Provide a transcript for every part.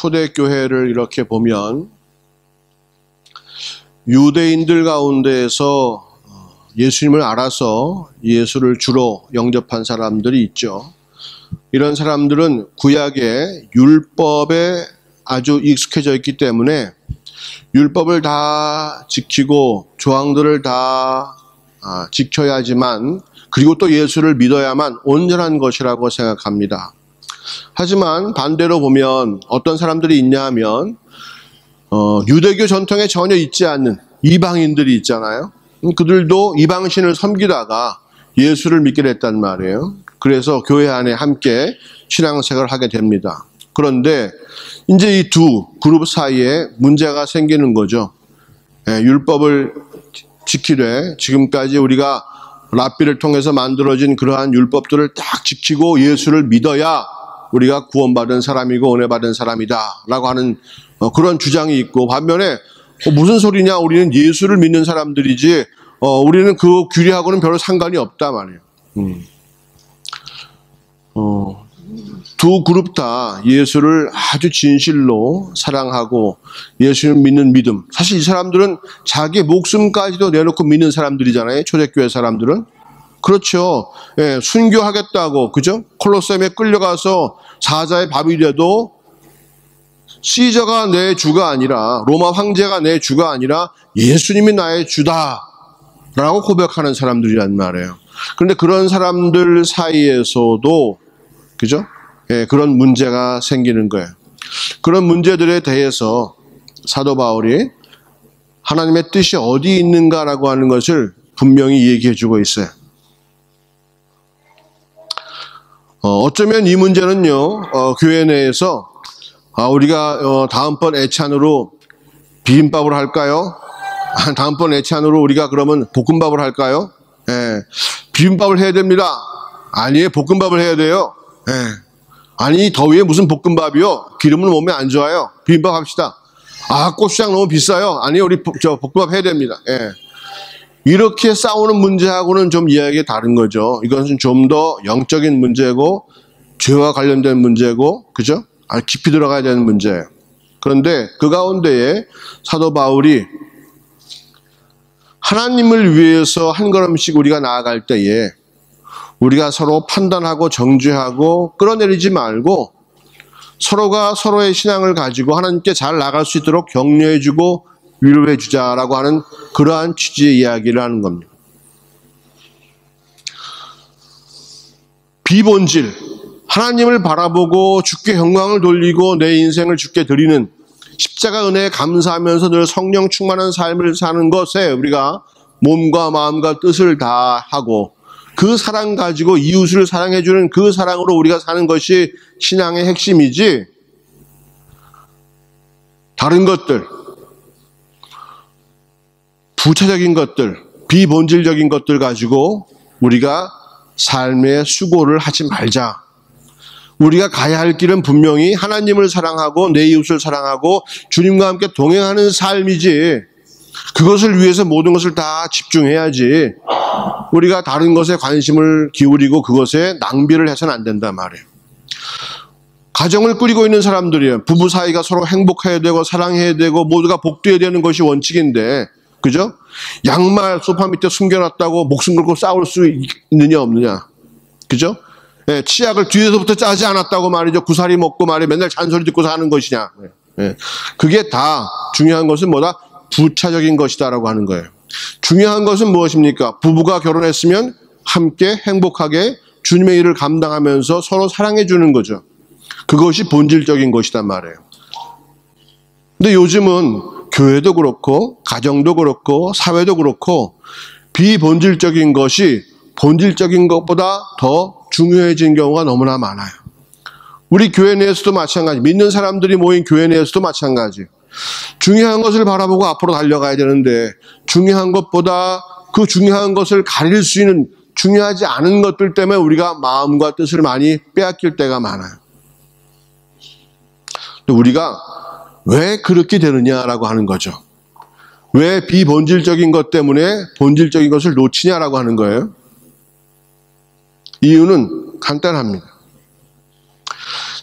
초대교회를 이렇게 보면 유대인들 가운데에서 예수님을 알아서 예수를 주로 영접한 사람들이 있죠. 이런 사람들은 구약의 율법에 아주 익숙해져 있기 때문에 율법을 다 지키고 조항들을 다 지켜야지만, 그리고 또 예수를 믿어야만 온전한 것이라고 생각합니다. 하지만 반대로 보면 어떤 사람들이 있냐 하면 유대교 전통에 전혀 있지 않는 이방인들이 있잖아요. 그들도 이방신을 섬기다가 예수를 믿게 됐단 말이에요. 그래서 교회 안에 함께 신앙생활을 하게 됩니다. 그런데 이제 이 두 그룹 사이에 문제가 생기는 거죠. 율법을 지키되 지금까지 우리가 랍비를 통해서 만들어진 그러한 율법들을 딱 지키고 예수를 믿어야 우리가 구원받은 사람이고 은혜받은 사람이다 라고 하는 그런 주장이 있고, 반면에 무슨 소리냐, 우리는 예수를 믿는 사람들이지 우리는 그 규례하고는 별로 상관이 없다 말이에요. 두 그룹 다 예수를 아주 진실로 사랑하고 예수를 믿는 믿음, 사실 이 사람들은 자기 목숨까지도 내놓고 믿는 사람들이잖아요. 초대교회 사람들은. 그렇죠. 예, 순교하겠다고, 그죠? 콜로세움에 끌려가서 사자의 밥이 돼도 시저가 내 주가 아니라, 로마 황제가 내 주가 아니라 예수님이 나의 주다 라고 고백하는 사람들이란 말이에요. 그런데 그런 사람들 사이에서도, 그죠? 예, 그런 문제가 생기는 거예요. 그런 문제들에 대해서 사도 바울이 하나님의 뜻이 어디 있는가라고 하는 것을 분명히 얘기해 주고 있어요. 어쩌면 이 문제는요, 교회 내에서 우리가 다음번 애찬으로 비빔밥을 할까요? 다음번 애찬으로 우리가 그러면 볶음밥을 할까요? 예, 비빔밥을 해야 됩니다. 아니에요, 볶음밥을 해야 돼요. 예. 아니, 더위에 무슨 볶음밥이요? 기름은 몸에 안 좋아요. 비빔밥 합시다. 고추장 너무 비싸요. 아니, 우리 볶음밥 해야 됩니다. 예. 이렇게 싸우는 문제하고는 좀 이야기가 다른 거죠. 이것은 좀 더 영적인 문제고 죄와 관련된 문제고, 그죠? 깊이 들어가야 되는 문제예요. 그런데 그 가운데에 사도 바울이 하나님을 위해서 한 걸음씩 우리가 나아갈 때에 우리가 서로 판단하고 정죄하고 끌어내리지 말고 서로가 서로의 신앙을 가지고 하나님께 잘 나갈 수 있도록 격려해주고 위로해주자라고 하는 그러한 취지의 이야기를 하는 겁니다. 비본질, 하나님을 바라보고 주께 영광을 돌리고 내 인생을 주께 드리는 십자가 은혜에 감사하면서 늘 성령 충만한 삶을 사는 것에 우리가 몸과 마음과 뜻을 다하고 그 사랑 가지고 이웃을 사랑해주는 그 사랑으로 우리가 사는 것이 신앙의 핵심이지, 다른 것들, 부차적인 것들, 비본질적인 것들 가지고 우리가 삶의 수고를 하지 말자. 우리가 가야 할 길은 분명히 하나님을 사랑하고 내 이웃을 사랑하고 주님과 함께 동행하는 삶이지, 그것을 위해서 모든 것을 다 집중해야지 우리가 다른 것에 관심을 기울이고 그것에 낭비를 해서는 안 된단 말이에요. 가정을 꾸리고 있는 사람들이에요. 부부 사이가 서로 행복해야 되고 사랑해야 되고 모두가 복되어야 되는 것이 원칙인데, 그죠? 양말 소파 밑에 숨겨놨다고 목숨 걸고 싸울 수 있느냐 없느냐, 그죠? 예, 치약을 뒤에서부터 짜지 않았다고 말이죠. 구사리 먹고 말이죠. 맨날 잔소리 듣고 사는 것이냐. 예, 그게 다 중요한 것은 뭐다? 부차적인 것이다라고 하는 거예요. 중요한 것은 무엇입니까? 부부가 결혼했으면 함께 행복하게 주님의 일을 감당하면서 서로 사랑해 주는 거죠. 그것이 본질적인 것이단 말이에요. 근데 요즘은 교회도 그렇고 가정도 그렇고 사회도 그렇고 비본질적인 것이 본질적인 것보다 더 중요해진 경우가 너무나 많아요. 우리 교회 내에서도 마찬가지, 믿는 사람들이 모인 교회 내에서도 마찬가지. 중요한 것을 바라보고 앞으로 달려가야 되는데 중요한 것보다 그 중요한 것을 가릴 수 있는 중요하지 않은 것들 때문에 우리가 마음과 뜻을 많이 빼앗길 때가 많아요. 우리가 왜 그렇게 되느냐라고 하는 거죠. 왜 비본질적인 것 때문에 본질적인 것을 놓치냐라고 하는 거예요. 이유는 간단합니다.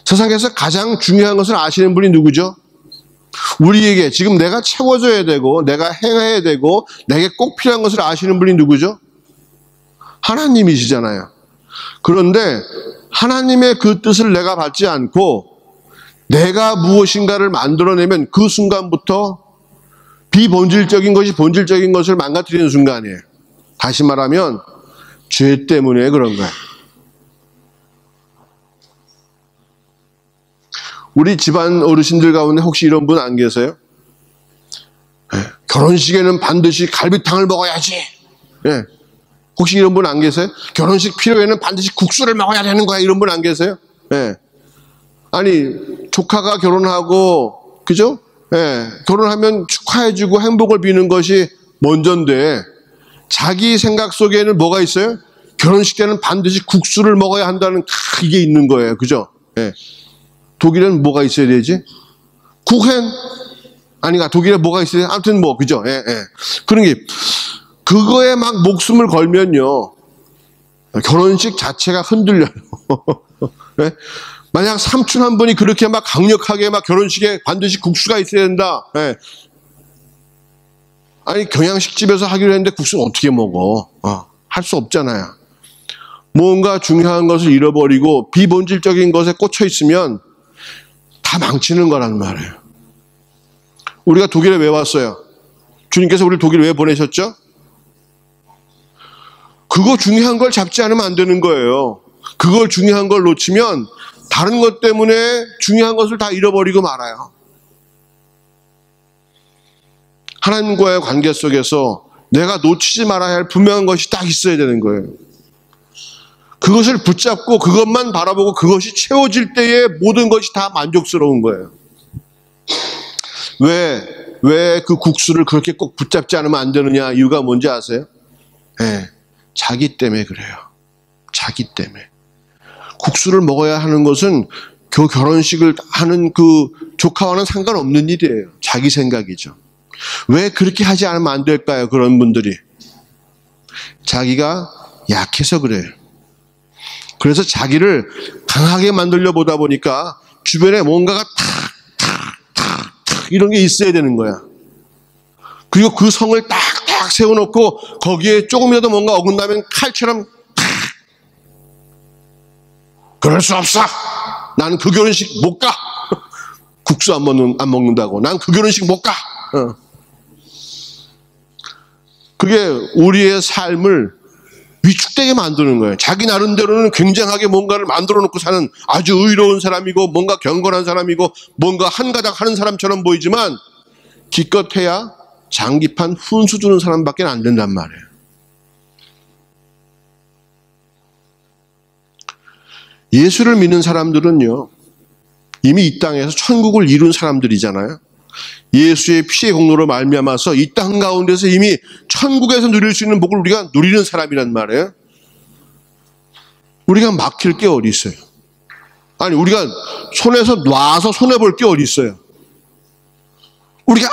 세상에서 가장 중요한 것을 아시는 분이 누구죠? 우리에게 지금 내가 채워줘야 되고 내가 행해야 되고 내게 꼭 필요한 것을 아시는 분이 누구죠? 하나님이시잖아요. 그런데 하나님의 그 뜻을 내가 받지 않고 내가 무엇인가를 만들어내면 그 순간부터 비본질적인 것이 본질적인 것을 망가뜨리는 순간이에요. 다시 말하면 죄 때문에 그런 거예요. 우리 집안 어르신들 가운데 혹시 이런 분 안 계세요? 결혼식에는 반드시 갈비탕을 먹어야지. 혹시 이런 분 안 계세요? 결혼식 필요에는 반드시 국수를 먹어야 되는 거야. 이런 분 안 계세요? 아니 조카가 결혼하고 그죠? 결혼하면 축하해주고 행복을 비는 것이 먼저인데 자기 생각 속에는 뭐가 있어요? 결혼식 때는 반드시 국수를 먹어야 한다는 이게 있는 거예요. 그죠? 독일에는 뭐가 있어야 되지? 국행? 아니가 독일에 뭐가 있어야 돼? 아무튼 뭐 그죠? 그런 게 그거에 막 목숨을 걸면요 결혼식 자체가 흔들려요. 만약 삼촌 한 분이 그렇게 막 강력하게 막 결혼식에 반드시 국수가 있어야 된다. 아니 경양식집에서 하기로 했는데 국수는 어떻게 먹어? 할 수 없잖아요. 뭔가 중요한 것을 잃어버리고 비본질적인 것에 꽂혀 있으면 다 망치는 거란 말이에요. 우리가 독일에 왜 왔어요? 주님께서 우리를 독일에 왜 보내셨죠? 그거 중요한 걸 잡지 않으면 안 되는 거예요. 그걸 중요한 걸 놓치면 다른 것 때문에 중요한 것을 다 잃어버리고 말아요. 하나님과의 관계 속에서 내가 놓치지 말아야 할 분명한 것이 딱 있어야 되는 거예요. 그것을 붙잡고 그것만 바라보고 그것이 채워질 때에 모든 것이 다 만족스러운 거예요. 왜 그 국수를 그렇게 꼭 붙잡지 않으면 안 되느냐? 이유가 뭔지 아세요? 자기 때문에 그래요. 자기 때문에. 국수를 먹어야 하는 것은 결혼식을 하는 그 조카와는 상관없는 일이에요. 자기 생각이죠. 왜 그렇게 하지 않으면 안 될까요? 그런 분들이. 자기가 약해서 그래요. 그래서 자기를 강하게 만들려 보다 보니까 주변에 뭔가가 탁 이런 게 있어야 되는 거야. 그리고 그 성을 딱 세워놓고 거기에 조금이라도 뭔가 어긋나면 칼처럼 그럴 수 없어. 나는 그 결혼식 못 가. 국수 안 먹는다고. 난 그 결혼식 못 가. 그게 우리의 삶을 위축되게 만드는 거예요. 자기 나름대로는 굉장하게 뭔가를 만들어 놓고 사는 아주 의로운 사람이고 뭔가 경건한 사람이고 뭔가 한가닥 하는 사람처럼 보이지만 기껏해야 장기판 훈수 두는 사람밖에 안 된단 말이에요. 예수를 믿는 사람들은요 이미 이 땅에서 천국을 이룬 사람들이잖아요. 예수의 피의 공로로 말미암아서 이 땅 가운데서 이미 천국에서 누릴 수 있는 복을 우리가 누리는 사람이란 말이에요. 우리가 막힐 게 어디 있어요? 아니 우리가 손에서 놔서 손해볼 게 어디 있어요? 우리가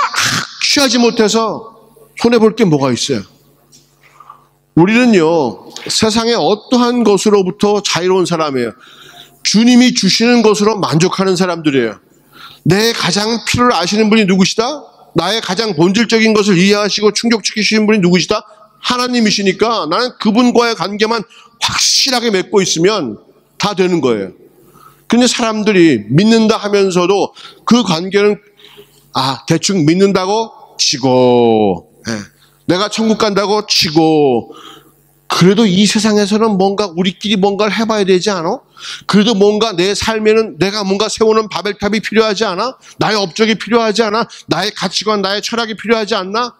취하지 못해서 손해볼 게 뭐가 있어요? 우리는요 세상의 어떠한 것으로부터 자유로운 사람이에요. 주님이 주시는 것으로 만족하는 사람들이에요. 내 가장 필요를 아시는 분이 누구시다? 나의 가장 본질적인 것을 이해하시고 충족시키시는 분이 누구시다? 하나님이시니까 나는 그분과의 관계만 확실하게 맺고 있으면 다 되는 거예요. 근데 사람들이 믿는다 하면서도 그 관계는 대충 믿는다고 치고 내가 천국 간다고 치고 그래도 이 세상에서는 뭔가 우리끼리 뭔가를 해봐야 되지 않아? 그래도 뭔가 내 삶에는 내가 뭔가 세우는 바벨탑이 필요하지 않아? 나의 업적이 필요하지 않아? 나의 가치관, 나의 철학이 필요하지 않나?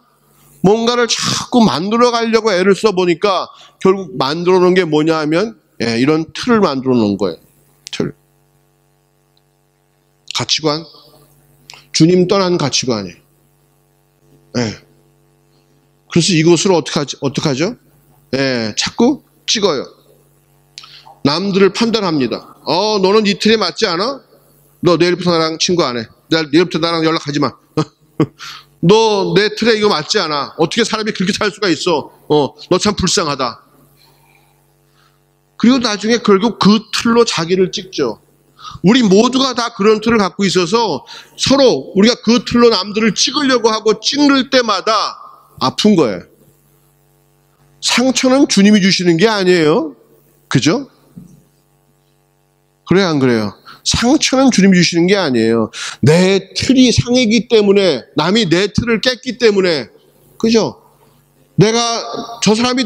뭔가를 자꾸 만들어 가려고 애를 써보니까 결국 만들어 놓은 게 뭐냐 하면 이런 틀을 만들어 놓은 거예요. 틀. 가치관. 주님 떠난 가치관이에요. 그래서 이것을 어떡하죠? 자꾸 찍어요. 남들을 판단합니다. 너는 이 틀에 맞지 않아? 너 내일부터 나랑 친구 안 해. 내일부터 나랑 연락하지 마. 너 내 틀에 이거 맞지 않아. 어떻게 사람이 그렇게 살 수가 있어. 너 참 불쌍하다. 그리고 나중에 결국 그 틀로 자기를 찍죠. 우리 모두가 다 그런 틀을 갖고 있어서 서로 우리가 그 틀로 남들을 찍으려고 하고 찍을 때마다 아픈 거예요. 상처는 주님이 주시는 게 아니에요. 그죠? 그래요, 안 그래요? 상처는 주님이 주시는 게 아니에요. 내 틀이 상했기 때문에, 남이 내 틀을 깼기 때문에, 그죠? 내가, 저 사람이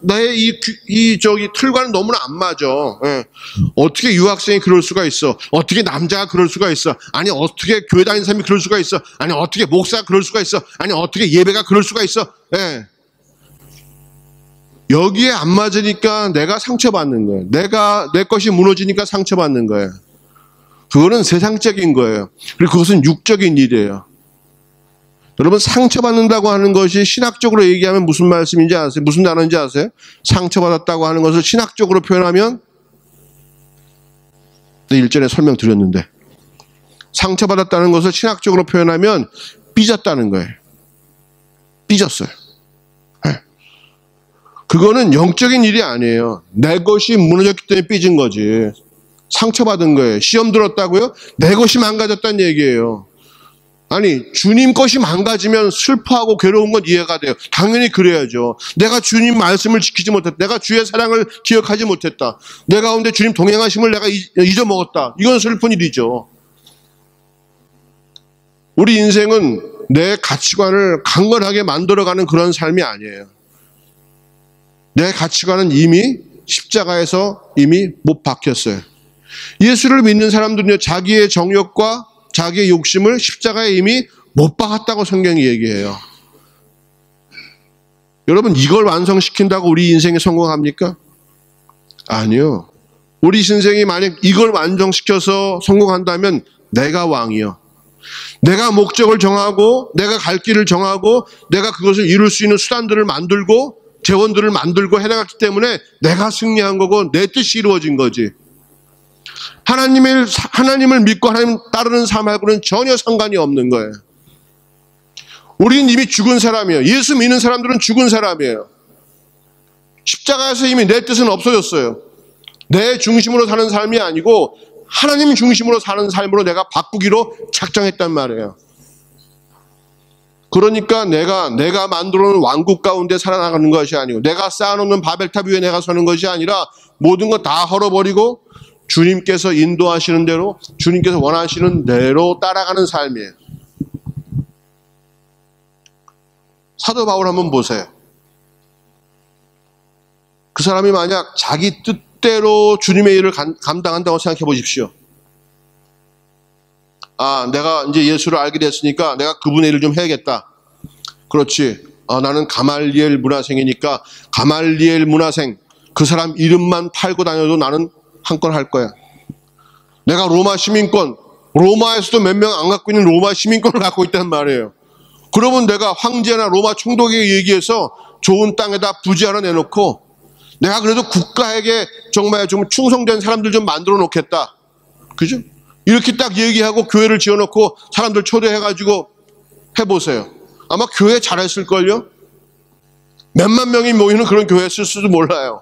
나의 이 틀과는 너무나 안 맞아. 예. 어떻게 유학생이 그럴 수가 있어? 어떻게 남자가 그럴 수가 있어? 아니, 어떻게 교회 다니는 사람이 그럴 수가 있어? 아니, 어떻게 목사가 그럴 수가 있어? 아니, 어떻게 예배가 그럴 수가 있어? 예. 여기에 안 맞으니까 내가 상처받는 거예요. 내 것이 무너지니까 상처받는 거예요. 그거는 세상적인 거예요. 그리고 그것은 육적인 일이에요. 여러분, 상처받는다고 하는 것이 신학적으로 얘기하면 무슨 말씀인지 아세요? 무슨 단어인지 아세요? 상처받았다고 하는 것을 신학적으로 표현하면, 일전에 설명드렸는데, 상처받았다는 것을 신학적으로 표현하면 삐졌다는 거예요. 삐졌어요. 네. 그거는 영적인 일이 아니에요. 내 것이 무너졌기 때문에 삐진 거지. 상처받은 거예요. 시험 들었다고요? 내 것이 망가졌다는 얘기예요. 아니, 주님 것이 망가지면 슬퍼하고 괴로운 건 이해가 돼요. 당연히 그래야죠. 내가 주님 말씀을 지키지 못했다. 내가 주의 사랑을 기억하지 못했다. 내 가운데 주님 동행하심을 내가 잊어먹었다. 이건 슬픈 일이죠. 우리 인생은 내 가치관을 강건하게 만들어가는 그런 삶이 아니에요. 내 가치관은 이미 십자가에서 이미 못 박혔어요. 예수를 믿는 사람들은요, 자기의 정욕과 자기의 욕심을 십자가에 이미 못 박았다고 성경이 얘기해요. 여러분, 이걸 완성시킨다고 우리 인생이 성공합니까? 아니요. 우리 인생이 만약 이걸 완성시켜서 성공한다면 내가 왕이요. 내가 목적을 정하고 내가 갈 길을 정하고 내가 그것을 이룰 수 있는 수단들을 만들고 재원들을 만들고 해나갔기 때문에 내가 승리한 거고 내 뜻이 이루어진 거지. 하나님을 믿고 하나님 따르는 삶하고는 전혀 상관이 없는 거예요. 우리는 이미 죽은 사람이에요. 예수 믿는 사람들은 죽은 사람이에요. 십자가에서 이미 내 뜻은 없어졌어요. 내 중심으로 사는 삶이 아니고 하나님 중심으로 사는 삶으로 내가 바꾸기로 작정했단 말이에요. 그러니까 내가 만들어 놓은 왕국 가운데 살아나가는 것이 아니고 내가 쌓아놓는 바벨탑 위에 내가 서는 것이 아니라 모든 거 다 헐어버리고 주님께서 인도하시는 대로 주님께서 원하시는 대로 따라가는 삶이에요. 사도 바울 한번 보세요. 그 사람이 만약 자기 뜻대로 주님의 일을 감당한다고 생각해 보십시오. 아, 내가 이제 예수를 알게 됐으니까 내가 그분의 일을 좀 해야겠다. 그렇지. 나는 가말리엘 문화생이니까 가말리엘 문화생 그 사람 이름만 팔고 다녀도 나는 한 건 할 거야. 내가 로마 시민권, 로마에서도 몇 명 안 갖고 있는 로마 시민권을 갖고 있단 말이에요. 그러면 내가 황제나 로마 총독에게 얘기해서 좋은 땅에다 부지 하나 내놓고 내가 그래도 국가에게 정말 좀 충성된 사람들 좀 만들어 놓겠다. 그죠? 이렇게 딱 얘기하고 교회를 지어놓고 사람들 초대해가지고 해보세요. 아마 교회 잘했을걸요? 몇만 명이 모이는 그런 교회였을지도 몰라요.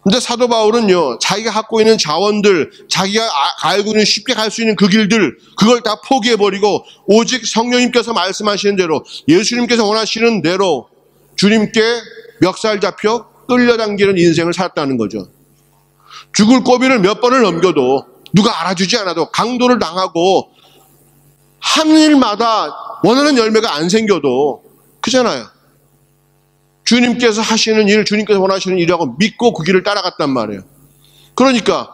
근데 사도 바울은요, 자기가 갖고 있는 자원들, 자기가 알고 있는 쉽게 갈 수 있는 그 길들, 그걸 다 포기해버리고 오직 성령님께서 말씀하시는 대로 예수님께서 원하시는 대로 주님께 멱살 잡혀 끌려당기는 인생을 살았다는 거죠. 죽을 고비를 몇 번을 넘겨도 누가 알아주지 않아도 강도를 당하고 한 일마다 원하는 열매가 안 생겨도 그잖아요. 주님께서 하시는 일, 주님께서 원하시는 일이라고 믿고 그 길을 따라갔단 말이에요. 그러니까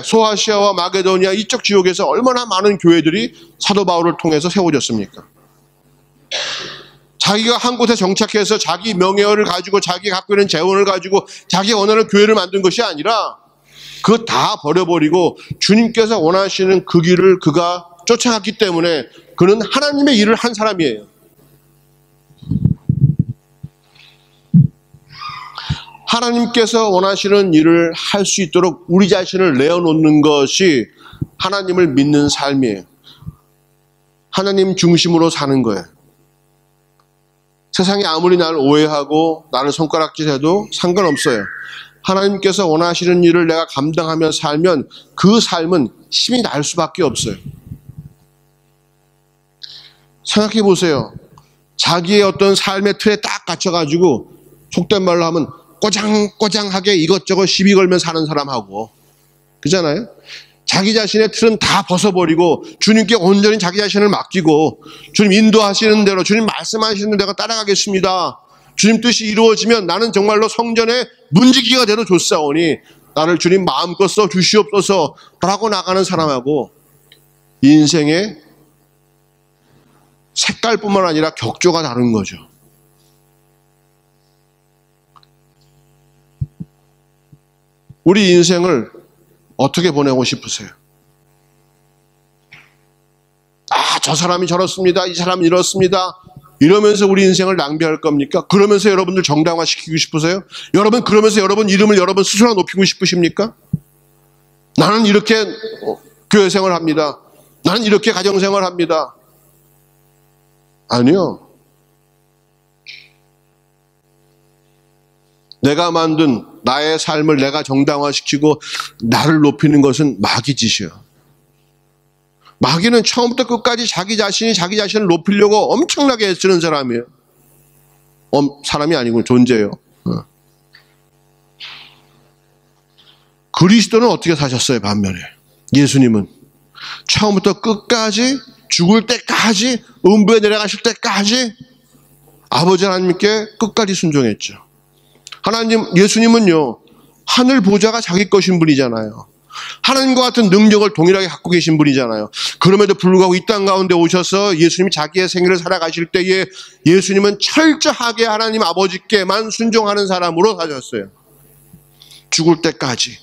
소아시아와 마게도니아 이쪽 지역에서 얼마나 많은 교회들이 사도 바울을 통해서 세워졌습니까? 자기가 한 곳에 정착해서 자기 명예를 가지고 자기 갖고 있는 재원을 가지고 자기 원하는 교회를 만든 것이 아니라 그거 다 버려버리고 주님께서 원하시는 그 길을 그가 쫓아갔기 때문에 그는 하나님의 일을 한 사람이에요. 하나님께서 원하시는 일을 할 수 있도록 우리 자신을 내어놓는 것이 하나님을 믿는 삶이에요. 하나님 중심으로 사는 거예요. 세상이 아무리 나를 오해하고 나를 손가락질해도 상관없어요. 하나님께서 원하시는 일을 내가 감당하며 살면 그 삶은 힘이 날 수밖에 없어요. 생각해 보세요. 자기의 어떤 삶의 틀에 딱 갇혀가지고 속된 말로 하면 꼬장꼬장하게 이것저것 시비 걸며 사는 사람하고, 그잖아요. 자기 자신의 틀은 다 벗어버리고 주님께 온전히 자기 자신을 맡기고, 주님 인도하시는 대로, 주님 말씀하시는 대로 따라가겠습니다. 주님 뜻이 이루어지면 나는 정말로 성전의 문지기가 되어 줬사오니 나를 주님 마음껏 써 주시옵소서 라고 나가는 사람하고, 인생의 색깔뿐만 아니라 격조가 다른 거죠. 우리 인생을 어떻게 보내고 싶으세요? 저 사람이 저렇습니다. 이 사람이 이렇습니다. 이러면서 우리 인생을 낭비할 겁니까? 그러면서 여러분들 정당화시키고 싶으세요? 여러분, 그러면서 여러분 이름을 여러분 스스로 높이고 싶으십니까? 나는 이렇게 교회 생활합니다. 나는 이렇게 가정 생활합니다. 아니요. 내가 만든 나의 삶을 내가 정당화시키고 나를 높이는 것은 마귀 짓이에요. 마귀는 처음부터 끝까지 자기 자신이 자기 자신을 높이려고 엄청나게 애쓰는 사람이에요. 사람이 아니고 존재예요. 그리스도는 어떻게 사셨어요? 반면에 예수님은 처음부터 끝까지, 죽을 때까지, 음부에 내려가실 때까지 아버지 하나님께 끝까지 순종했죠. 하나님, 예수님은요, 하늘 보좌가 자기 것인 분이잖아요. 하나님과 같은 능력을 동일하게 갖고 계신 분이잖아요. 그럼에도 불구하고 이 땅 가운데 오셔서 예수님이 자기의 생애를 살아가실 때에 예수님은 철저하게 하나님 아버지께만 순종하는 사람으로 사셨어요. 죽을 때까지,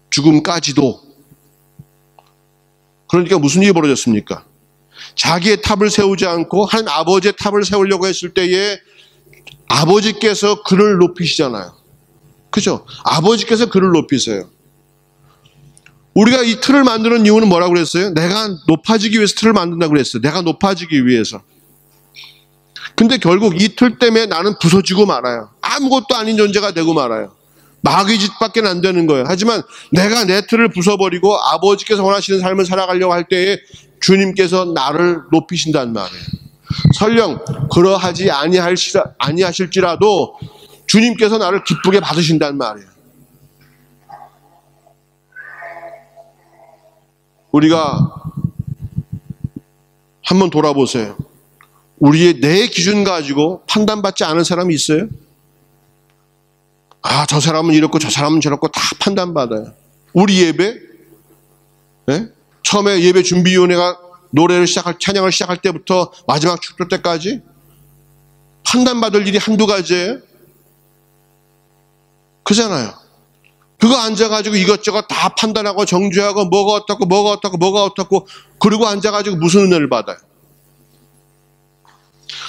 죽음까지도. 그러니까 무슨 일이 벌어졌습니까? 자기의 탑을 세우지 않고 하나님 아버지의 탑을 세우려고 했을 때에 아버지께서 그를 높이시잖아요. 그죠? 아버지께서 그를 높이세요. 우리가 이 틀을 만드는 이유는 뭐라고 그랬어요? 내가 높아지기 위해서 틀을 만든다고 그랬어요. 내가 높아지기 위해서. 근데 결국 이 틀 때문에 나는 부서지고 말아요. 아무것도 아닌 존재가 되고 말아요. 마귀 짓밖에 안 되는 거예요. 하지만 내가 내 틀을 부숴버리고 아버지께서 원하시는 삶을 살아가려고 할 때에 주님께서 나를 높이신단 말이에요. 설령 그러하지 아니하실지라도 주님께서 나를 기쁘게 받으신단 말이에요. 우리가 한번 돌아보세요. 우리의 내 기준 가지고 판단받지 않은 사람이 있어요? 저 사람은 이렇고 저 사람은 저렇고 다 판단받아요. 우리 예배? 네? 처음에 예배 준비위원회가 노래를 찬양을 시작할 때부터 마지막 축도 때까지 판단받을 일이 한두 가지예요? 그잖아요. 그거 앉아가지고 이것저것 다 판단하고 정죄하고 뭐가 어떻고 뭐가 어떻고 뭐가 어떻고 그리고 앉아가지고 무슨 은혜를 받아요?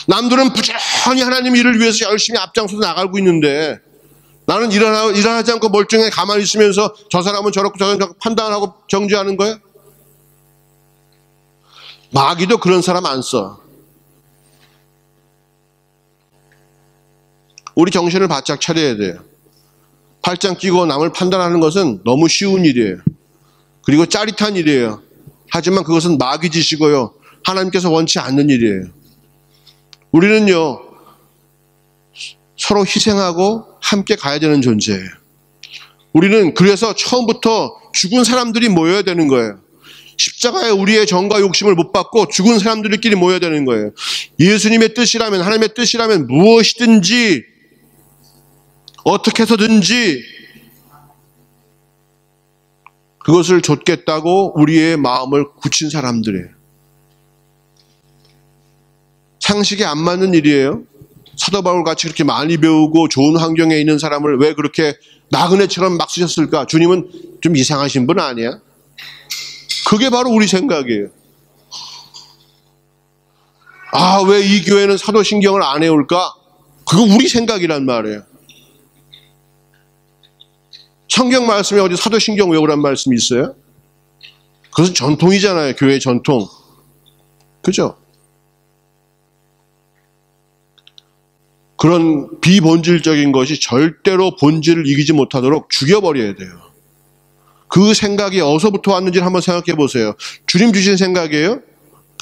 남들은 부지런히 하나님 일을 위해서 열심히 앞장서서 나가고 있는데 나는 일어나지 않고 멀쩡하게 가만히 있으면서 저 사람은 저렇고 저 사람은 저렇고 판단하고 정죄하는 거예요? 마귀도 그런 사람 안 써. 우리 정신을 바짝 차려야 돼요. 팔짱 끼고 남을 판단하는 것은 너무 쉬운 일이에요. 그리고 짜릿한 일이에요. 하지만 그것은 마귀 짓이고요. 하나님께서 원치 않는 일이에요. 우리는요, 서로 희생하고 함께 가야 되는 존재예요. 우리는 그래서 처음부터 죽은 사람들이 모여야 되는 거예요. 십자가에 우리의 정과 욕심을 못 받고 죽은 사람들끼리 모여야 되는 거예요. 예수님의 뜻이라면, 하나님의 뜻이라면 무엇이든지 어떻게 해서든지 그것을 좇겠다고 우리의 마음을 굳힌 사람들이에요. 상식에 안 맞는 일이에요. 사도 바울 같이 그렇게 많이 배우고 좋은 환경에 있는 사람을 왜 그렇게 나그네처럼 막 쓰셨을까? 주님은 좀 이상하신 분 아니야? 그게 바로 우리 생각이에요. 왜 이 교회는 사도신경을 안 해올까? 그거 우리 생각이란 말이에요. 성경 말씀에 어디 사도신경 외우란 말씀이 있어요? 그것은 전통이잖아요. 교회의 전통. 그죠? 그런 비본질적인 것이 절대로 본질을 이기지 못하도록 죽여버려야 돼요. 그 생각이 어디서부터 왔는지를 한번 생각해 보세요. 주님 주신 생각이에요?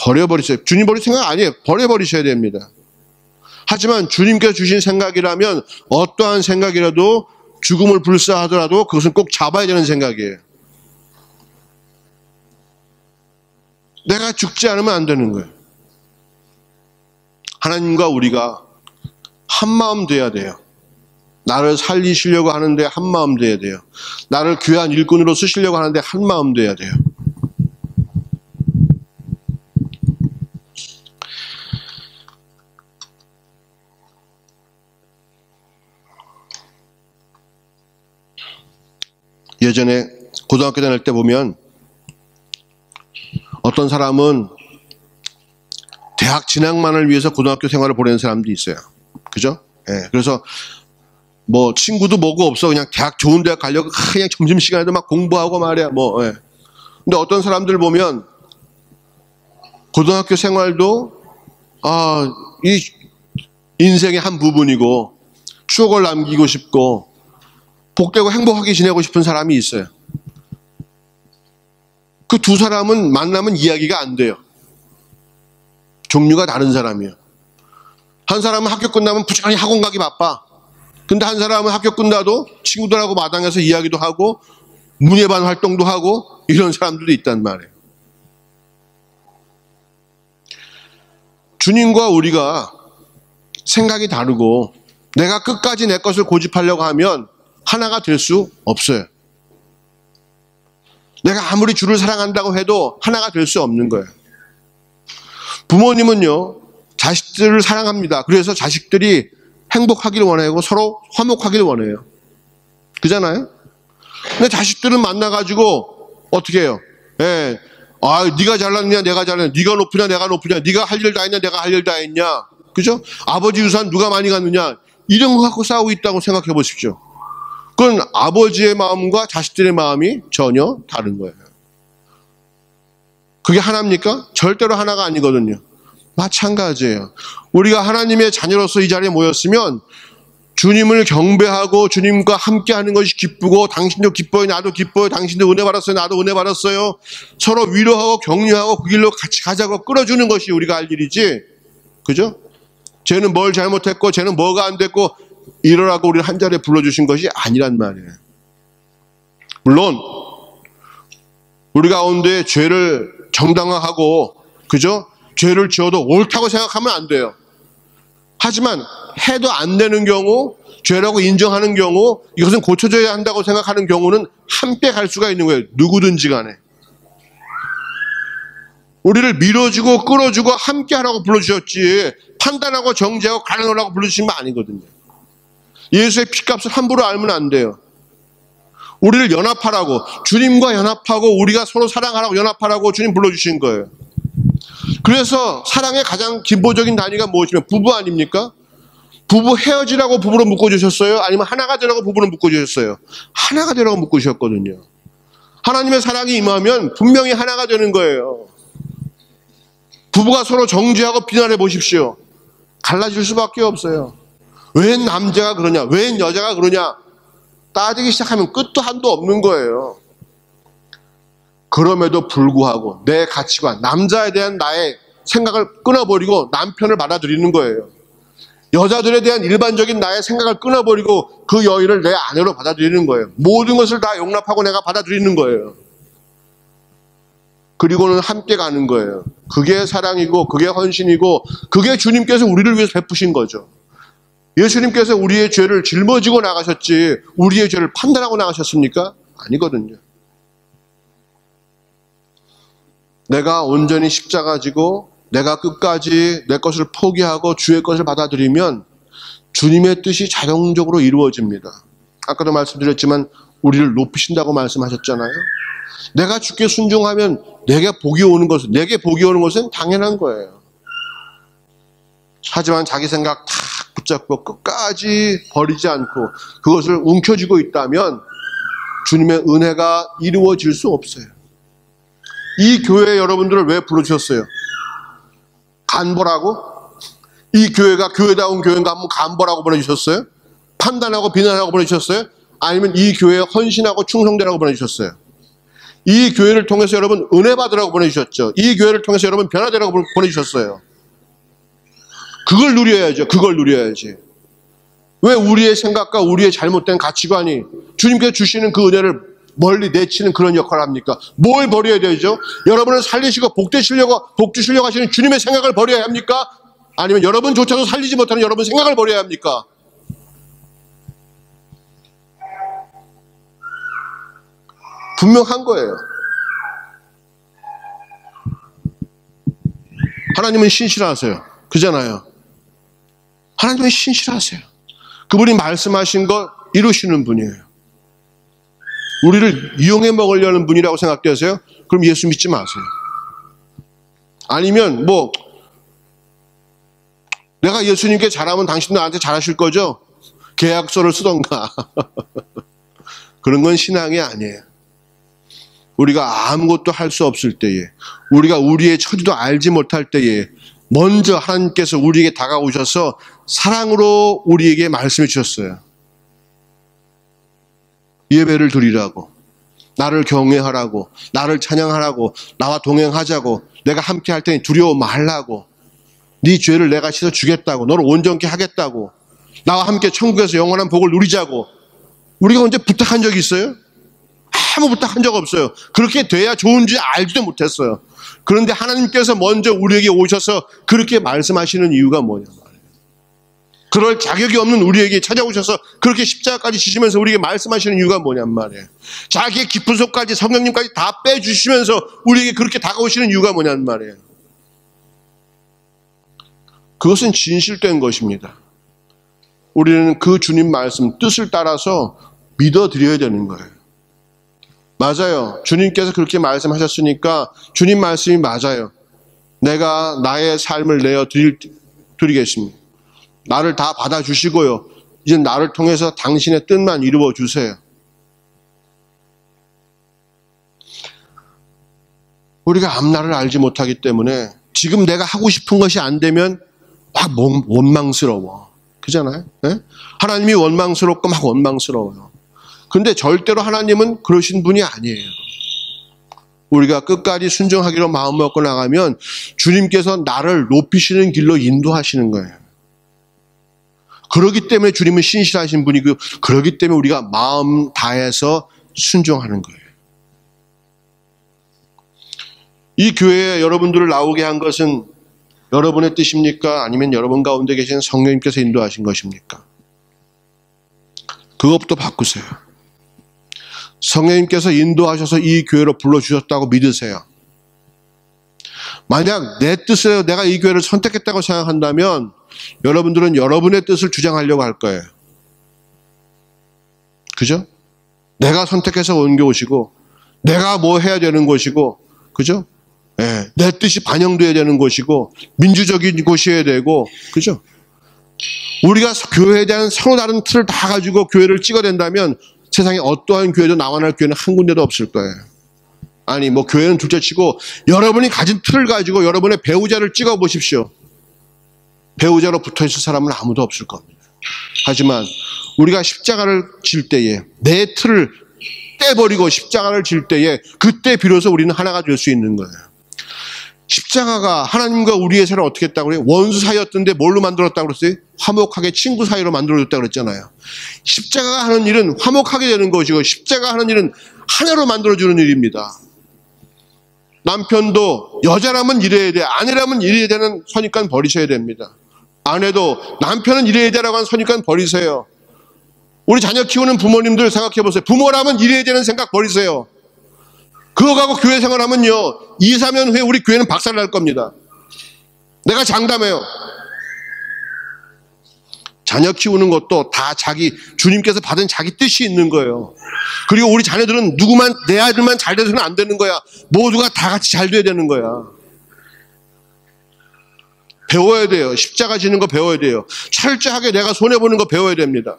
버려버리세요. 주님 버릴 생각 아니에요. 버려버리셔야 됩니다. 하지만 주님께서 주신 생각이라면 어떠한 생각이라도 죽음을 불사하더라도 그것은 꼭 잡아야 되는 생각이에요. 내가 죽지 않으면 안 되는 거예요. 하나님과 우리가 한마음 돼야 돼요. 나를 살리시려고 하는데 한마음 돼야 돼요. 나를 귀한 일꾼으로 쓰시려고 하는데 한마음 돼야 돼요. 예전에 고등학교 다닐 때 보면 어떤 사람은 대학 진학만을 위해서 고등학교 생활을 보내는 사람도 있어요. 그죠? 예. 그래서 뭐 친구도 뭐고 없어. 그냥 대학 좋은 대학 가려고 그냥 점심시간에도 막 공부하고 말이야. 뭐. 예. 근데 어떤 사람들 보면 고등학교 생활도 이 인생의 한 부분이고 추억을 남기고 싶고 복되고 행복하게 지내고 싶은 사람이 있어요. 그 두 사람은 만나면 이야기가 안 돼요. 종류가 다른 사람이에요. 한 사람은 학교 끝나면 부지런히 학원 가기 바빠. 근데 한 사람은 학교 끝나도 친구들하고 마당에서 이야기도 하고 문예반 활동도 하고 이런 사람들도 있단 말이에요. 주님과 우리가 생각이 다르고 내가 끝까지 내 것을 고집하려고 하면 하나가 될 수 없어요. 내가 아무리 주를 사랑한다고 해도 하나가 될 수 없는 거예요. 부모님은요, 자식들을 사랑합니다. 그래서 자식들이 행복하기를 원하고 서로 화목하기를 원해요. 그잖아요? 근데 자식들은 만나가지고 어떻게 해요? 예, 네가 잘났냐, 내가 잘났냐, 네가 높으냐, 내가 높으냐, 네가 할 일 다 했냐, 내가 할 일 다 했냐, 그죠? 아버지 유산 누가 많이 갔느냐, 이런 거 갖고 싸우고 있다고 생각해 보십시오. 그건 아버지의 마음과 자식들의 마음이 전혀 다른 거예요. 그게 하나입니까? 절대로 하나가 아니거든요. 마찬가지예요. 우리가 하나님의 자녀로서 이 자리에 모였으면 주님을 경배하고 주님과 함께하는 것이 기쁘고 당신도 기뻐요, 나도 기뻐요, 당신도 은혜 받았어요, 나도 은혜 받았어요. 서로 위로하고 격려하고 그 길로 같이 가자고 끌어주는 것이 우리가 할 일이지, 그죠? 쟤는 뭘 잘못했고 쟤는 뭐가 안 됐고 이러라고 우리를 한 자리에 불러주신 것이 아니란 말이에요. 물론 우리 가운데 죄를 정당화하고, 그죠? 죄를 지어도 옳다고 생각하면 안 돼요. 하지만 해도 안 되는 경우, 죄라고 인정하는 경우, 이것은 고쳐져야 한다고 생각하는 경우는 함께 갈 수가 있는 거예요. 누구든지 간에. 우리를 밀어주고 끌어주고 함께 하라고 불러주셨지, 판단하고 정죄하고 갈라놓으라고 불러주신 거 아니거든요. 예수의 피값을 함부로 알면 안 돼요. 우리를 연합하라고, 주님과 연합하고 우리가 서로 사랑하라고 연합하라고 주님 불러주신 거예요. 그래서 사랑의 가장 기본적인 단위가 무엇이면 부부 아닙니까? 부부 헤어지라고 부부로 묶어주셨어요? 아니면 하나가 되라고 부부로 묶어주셨어요? 하나가 되라고 묶으셨거든요. 하나님의 사랑이 임하면 분명히 하나가 되는 거예요. 부부가 서로 정죄하고 비난해 보십시오. 갈라질 수밖에 없어요. 왜 남자가 그러냐? 왜 여자가 그러냐? 따지기 시작하면 끝도 한도 없는 거예요. 그럼에도 불구하고 내 가치관, 남자에 대한 나의 생각을 끊어버리고 남편을 받아들이는 거예요. 여자들에 대한 일반적인 나의 생각을 끊어버리고 그 여인을 내 아내로 받아들이는 거예요. 모든 것을 다 용납하고 내가 받아들이는 거예요. 그리고는 함께 가는 거예요. 그게 사랑이고 그게 헌신이고 그게 주님께서 우리를 위해서 베푸신 거죠. 예수님께서 우리의 죄를 짊어지고 나가셨지 우리의 죄를 판단하고 나가셨습니까? 아니거든요. 내가 온전히 십자가 지고 내가 끝까지 내 것을 포기하고 주의 것을 받아들이면 주님의 뜻이 자동적으로 이루어집니다. 아까도 말씀드렸지만 우리를 높이신다고 말씀하셨잖아요. 내가 주께 순종하면 내게 복이 오는 것은 당연한 거예요. 하지만 자기 생각 다 붙잡고 끝까지 버리지 않고 그것을 움켜쥐고 있다면 주님의 은혜가 이루어질 수 없어요. 이 교회 여러분들을 왜 불러주셨어요? 간보라고? 이 교회가 교회다운 교회인가 한번 간보라고 보내주셨어요? 판단하고 비난하고 보내주셨어요? 아니면 이 교회에 헌신하고 충성되라고 보내주셨어요? 이 교회를 통해서 여러분 은혜 받으라고 보내주셨죠. 이 교회를 통해서 여러분 변화되라고 보내주셨어요. 그걸 누려야죠. 그걸 누려야지. 왜 우리의 생각과 우리의 잘못된 가치관이 주님께서 주시는 그 은혜를 멀리 내치는 그런 역할을 합니까? 뭘 버려야 되죠? 여러분을 살리시고 복 주시려고 하시는 주님의 생각을 버려야 합니까? 아니면 여러분조차도 살리지 못하는 여러분 생각을 버려야 합니까? 분명한 거예요. 하나님은 신실하세요. 그잖아요. 하나님은 신실하세요. 그분이 말씀하신 걸 이루시는 분이에요. 우리를 이용해 먹으려는 분이라고 생각되세요? 그럼 예수 믿지 마세요. 아니면 내가 예수님께 잘하면 당신도 나한테 잘하실 거죠? 계약서를 쓰던가. 그런 건 신앙이 아니에요. 우리가 아무것도 할 수 없을 때에, 우리가 우리의 처지도 알지 못할 때에 먼저 하나님께서 우리에게 다가오셔서 사랑으로 우리에게 말씀해 주셨어요. 예배를 드리라고, 나를 경외하라고, 나를 찬양하라고, 나와 동행하자고, 내가 함께 할 테니 두려워 말라고, 네 죄를 내가 씻어 주겠다고, 너를 온전케 하겠다고, 나와 함께 천국에서 영원한 복을 누리자고. 우리가 언제 부탁한 적이 있어요? 아무 부탁한 적 없어요. 그렇게 돼야 좋은지 알지도 못했어요. 그런데 하나님께서 먼저 우리에게 오셔서 그렇게 말씀하시는 이유가 뭐냐 말이에요. 그럴 자격이 없는 우리에게 찾아오셔서 그렇게 십자가까지 지시면서 우리에게 말씀하시는 이유가 뭐냔 말이에요. 자기의 깊은 속까지 성령님까지 다 빼주시면서 우리에게 그렇게 다가오시는 이유가 뭐냔 말이에요. 그것은 진실된 것입니다. 우리는 그 주님 말씀 뜻을 따라서 믿어드려야 되는 거예요. 맞아요. 주님께서 그렇게 말씀하셨으니까 주님 말씀이 맞아요. 내가 나의 삶을 내어 드리겠습니다. 나를 다 받아주시고요. 이제 나를 통해서 당신의 뜻만 이루어 주세요. 우리가 앞날을 알지 못하기 때문에 지금 내가 하고 싶은 것이 안 되면 막 원망스러워. 그잖아요. 네? 하나님이 원망스럽고 막 원망스러워요. 근데 절대로 하나님은 그러신 분이 아니에요. 우리가 끝까지 순종하기로 마음먹고 나가면 주님께서 나를 높이시는 길로 인도하시는 거예요. 그렇기 때문에 주님은 신실하신 분이고, 그렇기 때문에 우리가 마음 다해서 순종하는 거예요. 이 교회에 여러분들을 나오게 한 것은 여러분의 뜻입니까? 아니면 여러분 가운데 계신 성령님께서 인도하신 것입니까? 그것부터 바꾸세요. 성령님께서 인도하셔서 이 교회로 불러주셨다고 믿으세요. 만약 내 뜻으로 내가 이 교회를 선택했다고 생각한다면 여러분들은 여러분의 뜻을 주장하려고 할 거예요. 그죠? 내가 선택해서 옮겨오시고 내가 뭐 해야 되는 것이고, 그죠? 네, 내 뜻이 반영돼야 되는 것이고 민주적인 곳이어야 되고, 그죠? 우리가 교회에 대한 서로 다른 틀을 다 가지고 교회를 찍어댄다면 세상에 어떠한 교회도 나와 날 교회는 한 군데도 없을 거예요. 아니 교회는 둘째치고 여러분이 가진 틀을 가지고 여러분의 배우자를 찍어 보십시오. 배우자로 붙어있을 사람은 아무도 없을 겁니다. 하지만 우리가 십자가를 질 때에 내 틀을 떼버리고 십자가를 질 때에 그때 비로소 우리는 하나가 될 수 있는 거예요. 십자가가 하나님과 우리의 사이를 어떻게 했다고 그래요? 원수 사이였던데 뭘로 만들었다고 그랬어요? 화목하게 친구 사이로 만들어줬다고 그랬잖아요. 십자가가 하는 일은 화목하게 되는 것이고, 십자가가 하는 일은 하나로 만들어주는 일입니다. 남편도 여자라면 이래야 돼, 아내라면 이래야 되는 선입관 버리셔야 됩니다. 아내도 남편은 이래야 되라고 하는 선입관 버리세요. 우리 자녀 키우는 부모님들 생각해 보세요. 부모라면 이래야 되는 생각 버리세요. 그거 가고 교회 생활하면요, 2, 3년 후에 우리 교회는 박살날 겁니다. 내가 장담해요. 자녀 키우는 것도 다 주님께서 받은 자기 뜻이 있는 거예요. 그리고 우리 자녀들은 내 아들만 잘 돼서는 안 되는 거야. 모두가 다 같이 잘 돼야 되는 거야. 배워야 돼요. 십자가 지는 거 배워야 돼요. 철저하게 내가 손해보는 거 배워야 됩니다.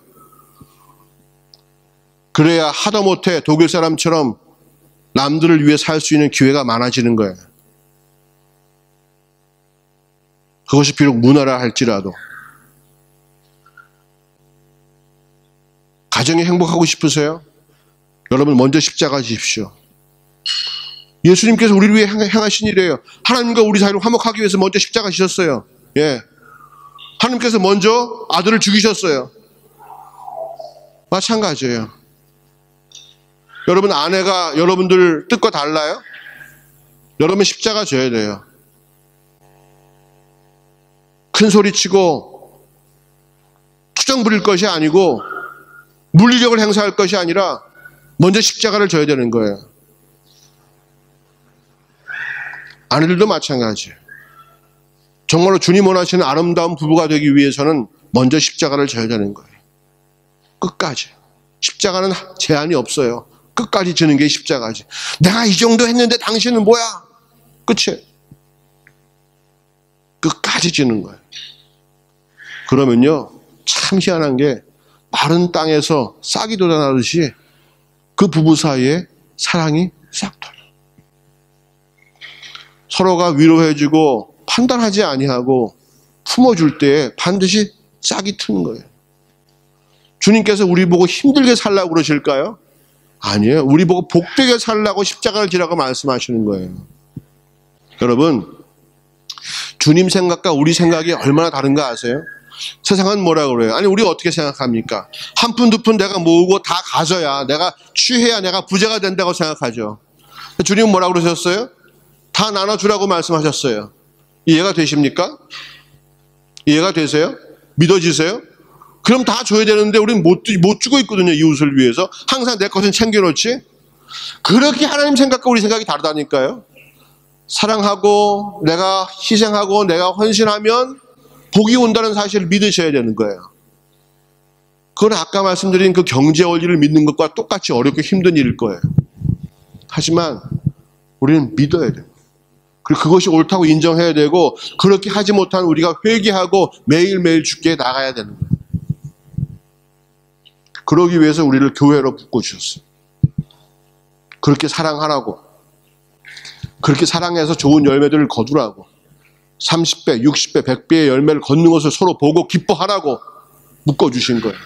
그래야 하다못해 독일 사람처럼 남들을 위해 살 수 있는 기회가 많아지는 거예요. 그것이 비록 문화라 할지라도. 가정이 행복하고 싶으세요? 여러분 먼저 십자가 지십시오. 예수님께서 우리를 위해 행하신 일이에요. 하나님과 우리 사이를 화목하기 위해서 먼저 십자가 지셨어요. 예. 하나님께서 먼저 아들을 죽이셨어요. 마찬가지예요. 여러분 아내가 여러분들 뜻과 달라요? 여러분 십자가 져야 돼요. 큰 소리치고 투정 부릴 것이 아니고 물리력을 행사할 것이 아니라 먼저 십자가를 져야 되는 거예요. 아내들도 마찬가지예요. 정말로 주님 원하시는 아름다운 부부가 되기 위해서는 먼저 십자가를 져야 되는 거예요. 끝까지. 십자가는 제한이 없어요. 끝까지 지는 게 십자가지. 내가 이 정도 했는데 당신은 뭐야? 끝이에요. 끝까지 지는 거예요. 그러면요, 참 희한한 게 마른 땅에서 싹이 돋아나듯이 그 부부 사이에 사랑이 싹 돋아요. 서로가 위로해주고 판단하지 아니하고 품어줄 때 반드시 싹이 트는 거예요. 주님께서 우리 보고 힘들게 살라고 그러실까요? 아니에요. 우리 보고 복되게 살라고 십자가를 지라고 말씀하시는 거예요. 여러분, 주님 생각과 우리 생각이 얼마나 다른가 아세요? 세상은 뭐라 그래요? 아니, 우리가 어떻게 생각합니까? 한 푼 두 푼 내가 모으고 다 가져야, 내가 취해야 내가 부자가 된다고 생각하죠. 주님은 뭐라 그러셨어요? 다 나눠주라고 말씀하셨어요. 이해가 되십니까? 이해가 되세요? 믿어지세요? 그럼 다 줘야 되는데 우리는 못 주고 있거든요. 이웃을 위해서. 항상 내 것은 챙겨놓지. 그렇게 하나님 생각과 우리 생각이 다르다니까요. 사랑하고 내가 희생하고 내가 헌신하면 복이 온다는 사실을 믿으셔야 되는 거예요. 그건 아까 말씀드린 그 경제 원리를 믿는 것과 똑같이 어렵고 힘든 일일 거예요. 하지만 우리는 믿어야 돼요. 그리고 그것이 옳다고 인정해야 되고, 그렇게 하지 못한 우리가 회개하고 매일매일 주께 나가야 되는 거예요. 그러기 위해서 우리를 교회로 묶어주셨어요. 그렇게 사랑하라고, 그렇게 사랑해서 좋은 열매들을 거두라고, 30배, 60배, 100배의 열매를 걷는 것을 서로 보고 기뻐하라고 묶어주신 거예요.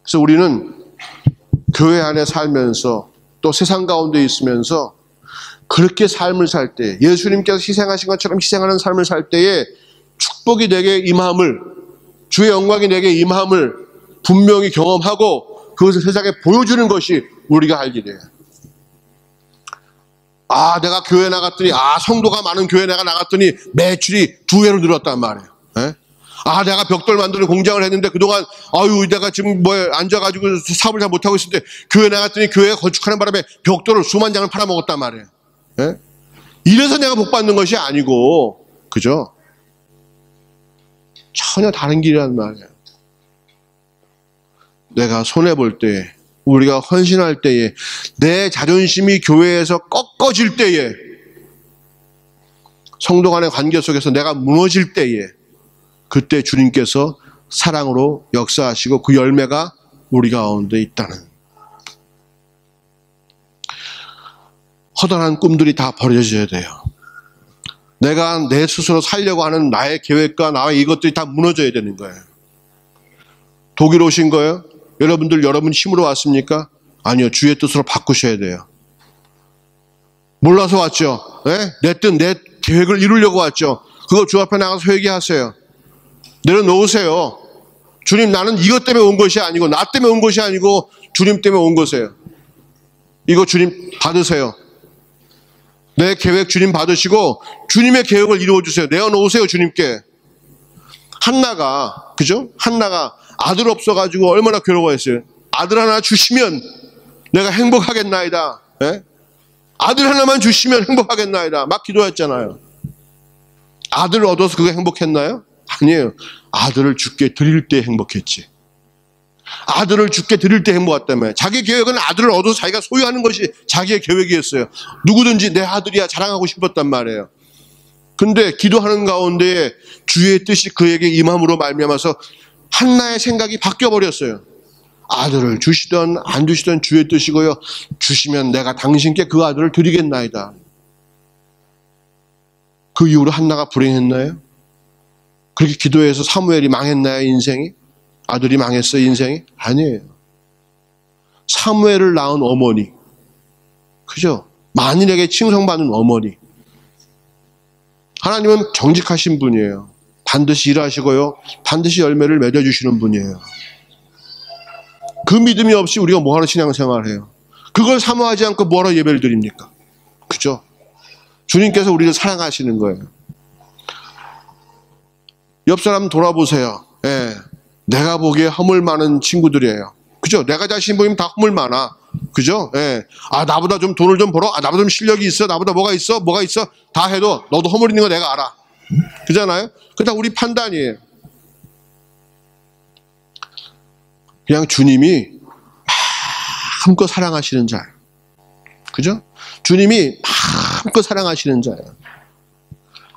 그래서 우리는 교회 안에 살면서 또 세상 가운데 있으면서 그렇게 삶을 살 때, 예수님께서 희생하신 것처럼 희생하는 삶을 살 때에 축복이 내게 임함을, 주의 영광이 내게 임함을 분명히 경험하고 그것을 세상에 보여주는 것이 우리가 할 일이에요. 아, 내가 교회 나갔더니, 성도가 많은 교회 내가 나갔더니 매출이 2배로 늘었단 말이에요. 에? 아, 내가 벽돌 만드는 공장을 했는데 그동안 내가 지금 앉아가지고 사업을 잘 못하고 있을 때 교회 나갔더니 교회가 건축하는 바람에 벽돌을 수만 장을 팔아먹었단 말이에요. 에? 이래서 내가 복 받는 것이 아니고, 그죠? 전혀 다른 길이란 말이에요. 내가 손해볼 때, 우리가 헌신할 때에, 내 자존심이 교회에서 꺾어질 때에, 성도 간의 관계 속에서 내가 무너질 때에, 그때 주님께서 사랑으로 역사하시고 그 열매가 우리 가운데 있다는, 허다한 꿈들이 다 버려져야 돼요. 내가 내 스스로 살려고 하는 나의 계획과 나의 이것들이 다 무너져야 되는 거예요. 독일 오신 거예요? 여러분 힘으로 왔습니까? 아니요. 주의 뜻으로 바꾸셔야 돼요. 몰라서 왔죠. 네? 내 뜻, 내 계획을 이루려고 왔죠. 그거 주 앞에 나가서 회개하세요. 내려놓으세요. 주님, 나는 이것 때문에 온 것이 아니고, 나 때문에 온 것이 아니고 주님 때문에 온 것이에요. 이거 주님 받으세요. 내 계획 주님 받으시고 주님의 계획을 이루어주세요. 내어놓으세요, 주님께. 한나가, 그죠? 한나가 아들 없어가지고 얼마나 괴로워했어요. 아들 하나 주시면 내가 행복하겠나이다. 예? 아들 하나만 주시면 행복하겠나이다. 막 기도했잖아요. 아들을 얻어서 그게 행복했나요? 아니에요. 아들을 주께 드릴 때 행복했지. 아들을 주께 드릴 때 행복했다며. 자기 계획은 아들을 얻어서 자기가 소유하는 것이 자기의 계획이었어요. 누구든지 내 아들이야 자랑하고 싶었단 말이에요. 근데 기도하는 가운데 주의 뜻이 그에게 임함으로 말미암아서 한나의 생각이 바뀌어버렸어요. 아들을 주시든 안 주시든 주의 뜻이고요. 주시면 내가 당신께 그 아들을 드리겠나이다. 그 이후로 한나가 불행했나요? 그렇게 기도해서 사무엘이 망했나요, 인생이? 아들이 망했어요, 인생이? 아니에요. 사무엘을 낳은 어머니, 그죠? 만인에게 칭송받는 어머니. 하나님은 정직하신 분이에요. 반드시 일하시고요, 반드시 열매를 맺어주시는 분이에요. 그 믿음이 없이 우리가 뭐하러 신앙생활을 해요? 그걸 사모하지 않고 뭐하러 예배를 드립니까? 그죠? 주님께서 우리를 사랑하시는 거예요. 옆 사람 돌아보세요. 예, 내가 보기에 허물 많은 친구들이에요. 그죠? 내가 자신 보이면 다 허물 많아. 그죠? 예. 아, 나보다 좀 돈을 좀 벌어? 아, 나보다 좀 실력이 있어? 나보다 뭐가 있어? 뭐가 있어? 다 해도 너도 허물 있는 거 내가 알아. 그잖아요? 그게 다 우리 판단이에요. 그냥 주님이 마음껏 사랑하시는 자예요. 그죠? 주님이 마음껏 사랑하시는 자예요.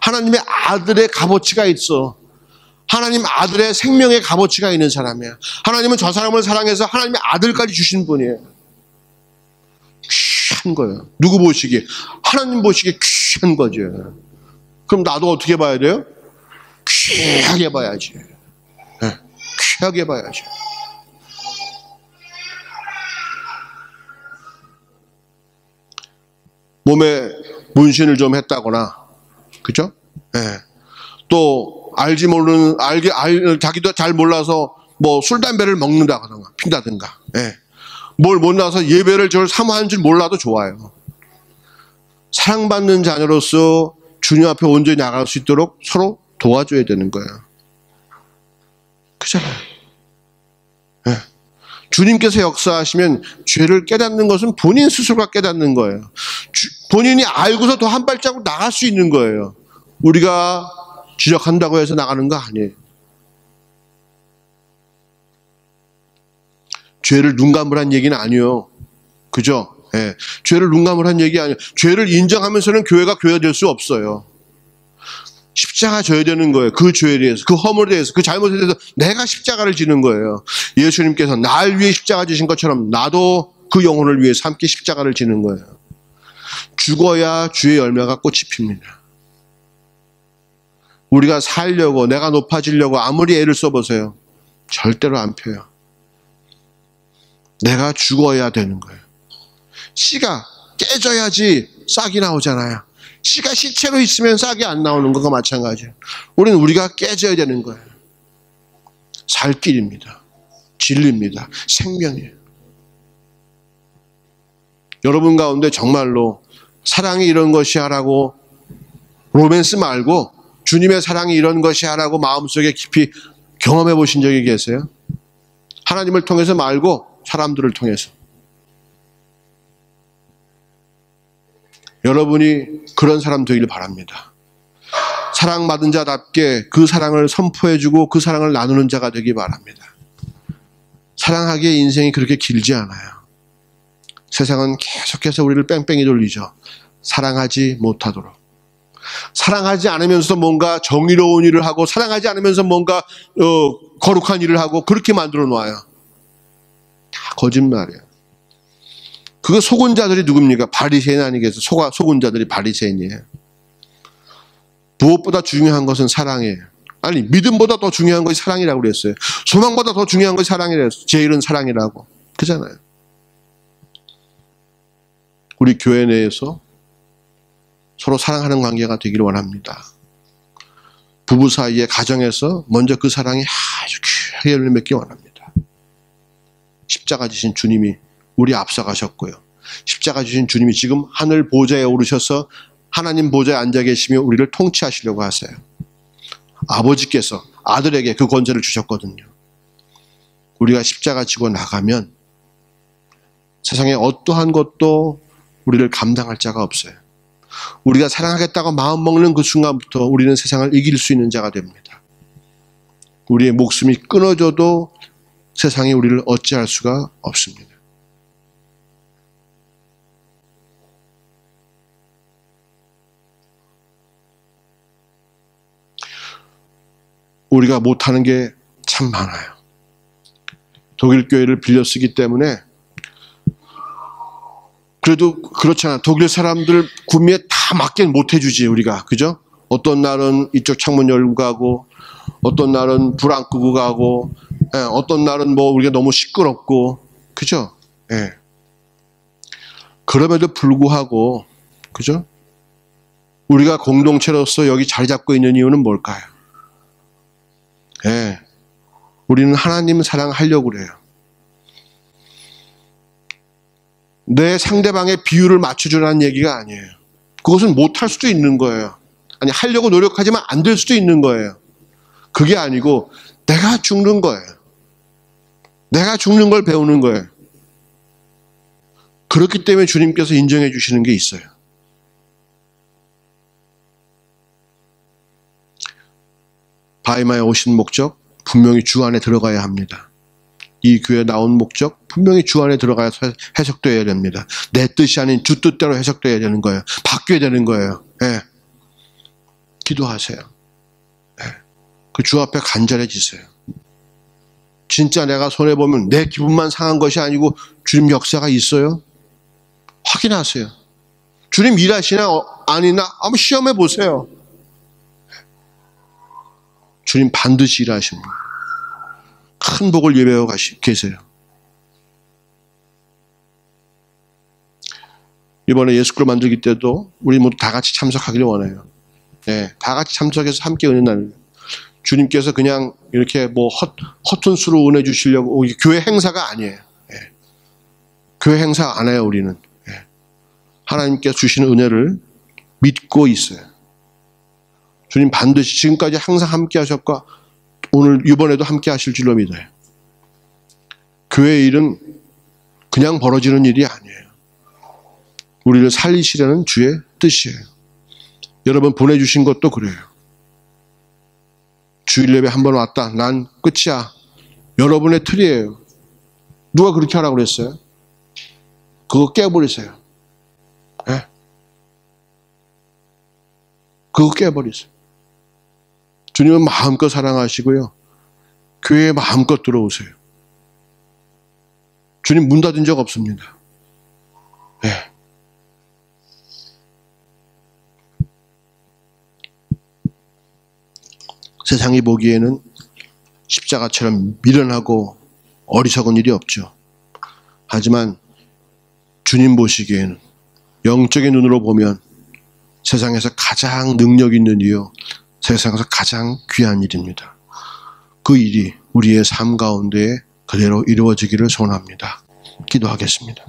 하나님의 아들의 값어치가 있어. 하나님 아들의 생명의 값어치가 있는 사람이야. 하나님은 저 사람을 사랑해서 하나님의 아들까지 주신 분이에요. 귀한 거예요. 누구 보시기에? 하나님 보시기에 귀한 거죠. 그럼 나도 어떻게 봐야 돼요? 귀하게 봐야지. 네, 귀하게 봐야지. 몸에 문신을 좀 했다거나, 그죠? 예. 네. 또 자기도 잘 몰라서 뭐 술 담배를 먹는다거나 핀다든가, 예. 뭘 못나서 예배를 저를 사모하는 줄 몰라도 좋아요. 사랑받는 자녀로서 주님 앞에 온전히 나갈 수 있도록 서로 도와줘야 되는 거예요. 그잖아요. 예. 주님께서 역사하시면 죄를 깨닫는 것은 본인 스스로가 깨닫는 거예요. 본인이 알고서 더 한 발자국 나갈 수 있는 거예요. 우리가 지적한다고 해서 나가는 거 아니에요. 죄를 눈 감으란 얘기는 아니에요. 그죠? 예. 죄를 눈 감으란 얘기 아니에요. 죄를 인정하면서는 교회가 될 수 없어요. 십자가 져야 되는 거예요. 그 죄에 대해서, 그 허물에 대해서, 그 잘못에 대해서 내가 십자가를 지는 거예요. 예수님께서 날 위해 십자가 지신 것처럼 나도 그 영혼을 위해서 함께 십자가를 지는 거예요. 죽어야 주의 열매가 꽃이 핍니다. 우리가 살려고, 내가 높아지려고 아무리 애를 써보세요. 절대로 안 펴요. 내가 죽어야 되는 거예요. 씨가 깨져야지 싹이 나오잖아요. 씨가 시체로 있으면 싹이 안 나오는 것과 마찬가지예요. 우리가 깨져야 되는 거예요. 살 길입니다. 진리입니다. 생명이에요. 여러분 가운데 정말로 사랑이 이런 것이야라고 로맨스 말고 주님의 사랑이 이런 것이야라고 마음속에 깊이 경험해 보신 적이 계세요? 하나님을 통해서 말고 사람들을 통해서. 여러분이 그런 사람 되기를 바랍니다. 사랑받은 자답게 그 사랑을 선포해주고 그 사랑을 나누는 자가 되기 바랍니다. 사랑하기에 인생이 그렇게 길지 않아요. 세상은 계속해서 우리를 뺑뺑이 돌리죠. 사랑하지 못하도록. 사랑하지 않으면서 뭔가 정의로운 일을 하고 사랑하지 않으면서 뭔가 거룩한 일을 하고 그렇게 만들어 놓아요. 다 거짓말이에요. 그거 속은 자들이 누굽니까? 바리새인 아니겠어요? 속은 자들이 바리새인이에요. 무엇보다 중요한 것은 사랑이에요. 아니, 믿음보다 더 중요한 것이 사랑이라고 그랬어요. 소망보다 더 중요한 것이 사랑이라고 했어요. 제일은 사랑이라고. 그잖아요. 우리 교회 내에서 서로 사랑하는 관계가 되기를 원합니다. 부부 사이의 가정에서 먼저 그 사랑이 아주 귀하게 열매 맺기 원합니다. 십자가 지신 주님이 우리 앞서가셨고요. 십자가 지신 주님이 지금 하늘 보좌에 오르셔서 하나님 보좌에 앉아 계시며 우리를 통치하시려고 하세요. 아버지께서 아들에게 그 권세를 주셨거든요. 우리가 십자가 지고 나가면 세상에 어떠한 것도 우리를 감당할 자가 없어요. 우리가 사랑하겠다고 마음먹는 그 순간부터 우리는 세상을 이길 수 있는 자가 됩니다. 우리의 목숨이 끊어져도 세상이 우리를 어찌할 수가 없습니다. 우리가 못하는 게 참 많아요. 독일 교회를 빌려 쓰기 때문에 그래도 그렇잖아. 독일 사람들 구미에 다 맞게 못 해주지 우리가. 그죠? 어떤 날은 이쪽 창문 열고 가고, 어떤 날은 불 안 끄고 가고, 어떤 날은 뭐 우리가 너무 시끄럽고, 그죠? 예. 그럼에도 불구하고, 그죠? 우리가 공동체로서 여기 자리 잡고 있는 이유는 뭘까요? 예. 우리는 하나님을 사랑하려고 그래요. 내 상대방의 비율을 맞춰주라는 얘기가 아니에요. 그것은 못할 수도 있는 거예요. 아니, 하려고 노력하지만 안 될 수도 있는 거예요. 그게 아니고 내가 죽는 거예요. 내가 죽는 걸 배우는 거예요. 그렇기 때문에 주님께서 인정해 주시는 게 있어요. 바이마에 오신 목적, 분명히 주 안에 들어가야 합니다. 이 교회에 나온 목적, 분명히 주 안에 들어가야 해석되어야 됩니다. 내 뜻이 아닌 주 뜻대로 해석되어야 되는 거예요. 바뀌어야 되는 거예요. 예. 기도하세요. 예. 그 주 앞에 간절해지세요. 진짜 내가 손해보면 내 기분만 상한 것이 아니고 주님 역사가 있어요? 확인하세요. 주님 일하시나 아니나 한번 시험해 보세요. 주님 반드시 일하십니다. 큰 복을 예배하고 계세요. 이번에 예수교 만들기 때도 우리 모두 다 같이 참석하기를 원해요. 네, 다 같이 참석해서 함께 은혜 나누는. 주님께서 그냥 이렇게 뭐 허튼 수로 은혜 주시려고 교회 행사가 아니에요. 네. 교회 행사 안 해요, 우리는. 네. 하나님께서 주시는 은혜를 믿고 있어요. 주님 반드시 지금까지 항상 함께 하셨고 오늘 이번에도 함께 하실 줄로 믿어요. 교회의 일은 그냥 벌어지는 일이 아니에요. 우리를 살리시려는 주의 뜻이에요. 여러분 보내주신 것도 그래요. 주일 예배 한 번 왔다. 난 끝이야. 여러분의 틀이에요. 누가 그렇게 하라고 그랬어요? 그거 깨버리세요. 네? 그거 깨버리세요. 주님은 마음껏 사랑하시고요. 교회에 마음껏 들어오세요. 주님 문 닫은 적 없습니다. 네. 세상이 보기에는 십자가처럼 미련하고 어리석은 일이 없죠. 하지만 주님 보시기에는 영적인 눈으로 보면 세상에서 가장 능력 있는 일이요. 세상에서 가장 귀한 일입니다. 그 일이 우리의 삶 가운데 그대로 이루어지기를 소원합니다. 기도하겠습니다.